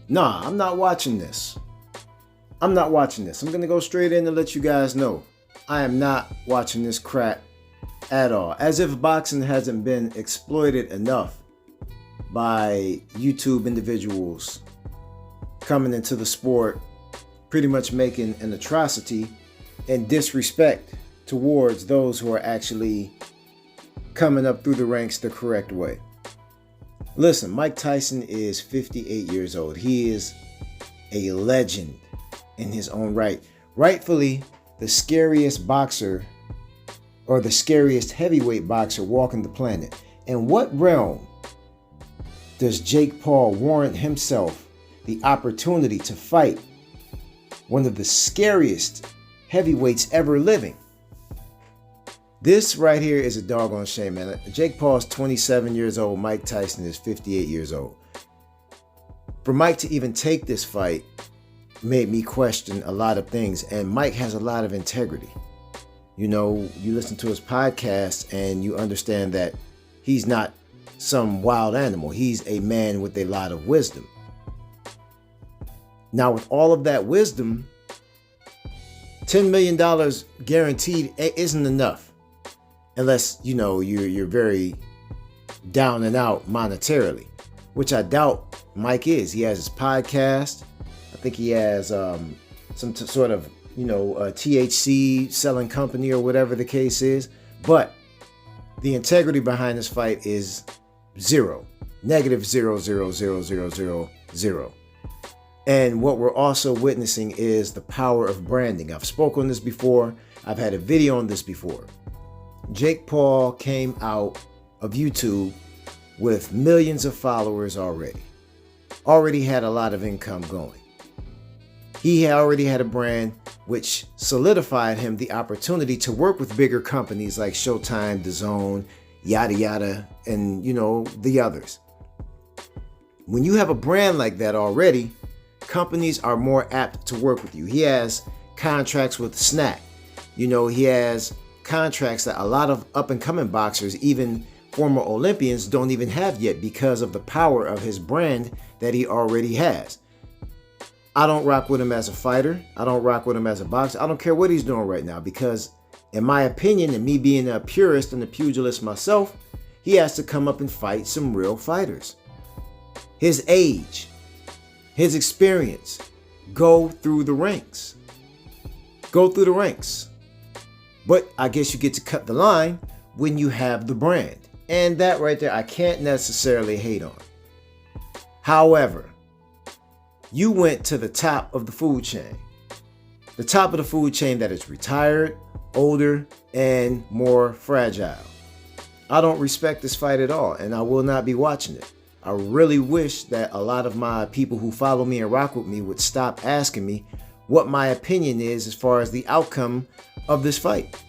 Nah, I'm not watching this. I'm not watching this. I'm going to go straight in and let you guys know. I am not watching this crap at all. As if boxing hasn't been exploited enough by YouTube individuals coming into the sport, pretty much making an atrocity and disrespect towards those who are actually coming up through the ranks the correct way. Listen, Mike Tyson is 58 years old. He is a legend in his own right. Rightfully the scariest boxer, or the scariest heavyweight boxer walking the planet. In what realm does Jake Paul warrant himself the opportunity to fight one of the scariest heavyweights ever living? This right here is a doggone shame, man. Jake Paul is 27 years old. Mike Tyson is 58 years old. For Mike to even take this fight made me question a lot of things. And Mike has a lot of integrity. You know, you listen to his podcast and you understand that he's not some wild animal. He's a man with a lot of wisdom. Now, with all of that wisdom, $10 million guaranteed isn't enough. Unless, you know, you're very down and out monetarily, which I doubt Mike is. He has his podcast. I think he has some sort of, you know, THC selling company or whatever the case is. But the integrity behind this fight is zero. Negative 0.00000. And what we're also witnessing is the power of branding. I've spoken on this before. I've had a video on this before. Jake Paul came out of YouTube with millions of followers already. Already had a lot of income going. He already had a brand which solidified him the opportunity to work with bigger companies like Showtime, DAZN, yada yada, and you know, the others. When you have a brand like that already, companies are more apt to work with you. He has contracts with Snack. You know, he has contracts that a lot of up-and-coming boxers, even former Olympians, don't even have yet because of the power of his brand that he already has. I don't rock with him as a fighter. I don't rock with him as a boxer. I don't care what he's doing right now because, in my opinion, and me being a purist and a pugilist myself, he has to come up and fight some real fighters. His age, his experience, go through the ranks. Go through the ranks. But I guess you get to cut the line when you have the brand. And that right there, I can't necessarily hate on. However, you went to the top of the food chain. The top of the food chain that is retired, older, and more fragile. I don't respect this fight at all, and I will not be watching it. I really wish that a lot of my people who follow me and rock with me would stop asking me what my opinion is as far as the outcome of this fight.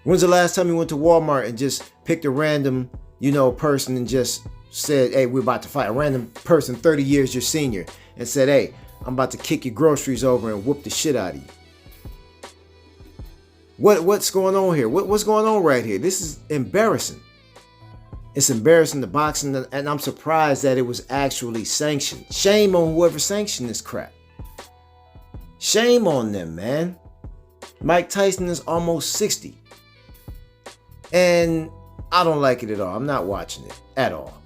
When's the last time you went to Walmart and just picked a random, you know, person and just said, hey, we're about to fight? A random person 30 years your senior and said, hey, I'm about to kick your groceries over and whoop the shit out of you. What's going on here? What's going on right here? This is embarrassing. It's embarrassing, the boxing, and I'm surprised that it was actually sanctioned. Shame on whoever sanctioned this crap. Shame on them, man. Mike Tyson is almost 60. And I don't like it at all. I'm not watching it at all.